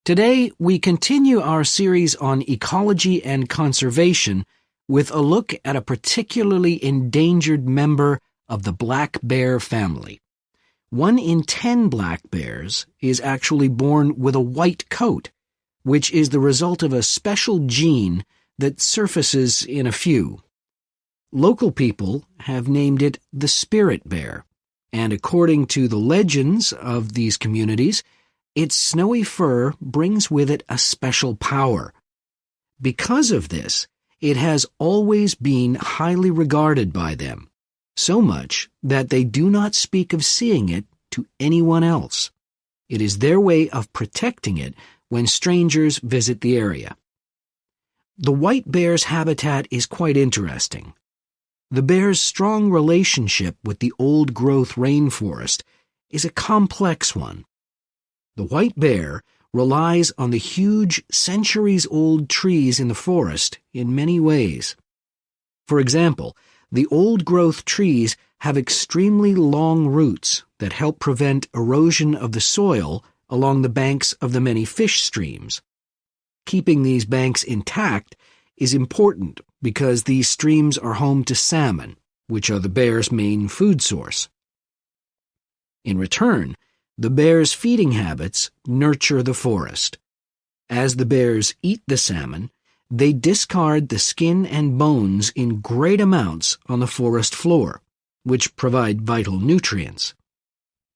Today, we continue our series on ecology and conservation with a look at a particularly endangered member of the black bear family. 1 in 10 black bears is actually born with a white coat, which is the result of a special gene that surfaces in a few. Local people have named it the spirit bear, and according to the legends of these communities, its snowy fur brings with it a special power. Because of this, it has always been highly regarded by them, so much that they do not speak of seeing it to anyone else. It is their way of protecting it when strangers visit the area. The white bear's habitat is quite interesting. The bear's strong relationship with the old-growth rainforest is a complex one. The white bear relies on the huge, centuries-old trees in the forest in many ways. For example, the old-growth trees have extremely long roots that help prevent erosion of the soil along the banks of the many fish streams. Keeping these banks intact is important because these streams are home to salmon, which are the bear's main food source. In return, the bear's feeding habits nurture the forest. As the bears eat the salmon, they discard the skin and bones in great amounts on the forest floor, which provide vital nutrients.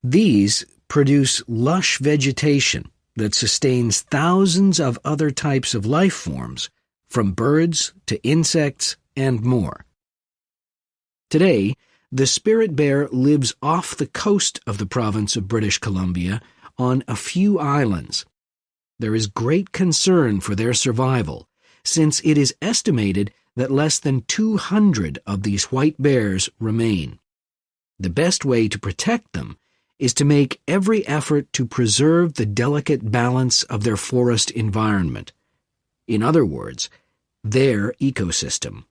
These produce lush vegetation that sustains thousands of other types of life forms, from birds to insects and more. Today, the spirit bear lives off the coast of the province of British Columbia on a few islands. There is great concern for their survival, since it is estimated that less than 200 of these white bears remain. The best way to protect them is to make every effort to preserve the delicate balance of their forest environment. In other words, their ecosystem.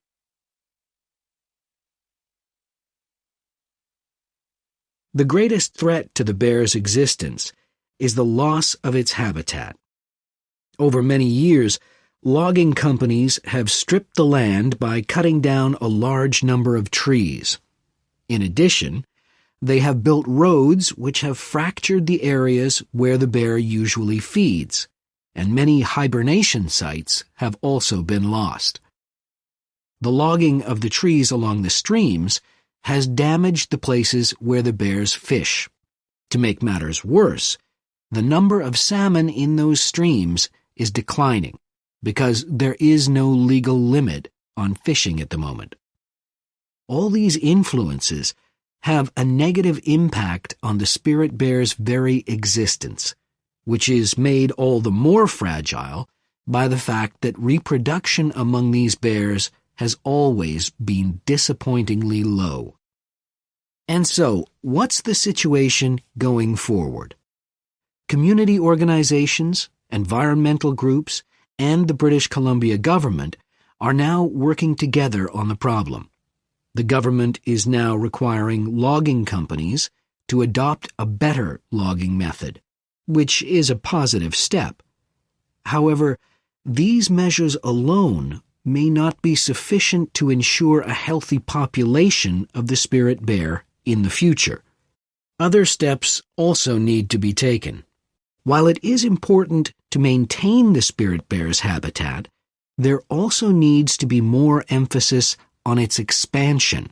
The greatest threat to the bear's existence is the loss of its habitat. Over many years, logging companies have stripped the land by cutting down a large number of trees. In addition, they have built roads which have fractured the areas where the bear usually feeds, and many hibernation sites have also been lost. The logging of the trees along the streams has damaged the places where the bears fish. To make matters worse, the number of salmon in those streams is declining because there is no legal limit on fishing at the moment. All these influences have a negative impact on the spirit bear's very existence, which is made all the more fragile by the fact that reproduction among these bears has always been disappointingly low. And so, what's the situation going forward? Community organizations, environmental groups, and the British Columbia government are now working together on the problem. The government is now requiring logging companies to adopt a better logging method, which is a positive step. However, these measures alone may not be sufficient to ensure a healthy population of the spirit bear in the future. Other steps also need to be taken. While it is important to maintain the spirit bear's habitat, there also needs to be more emphasis on its expansion.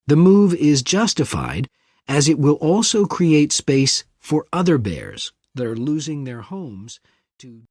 The move is justified as it will also create space for other bears that are losing their homes to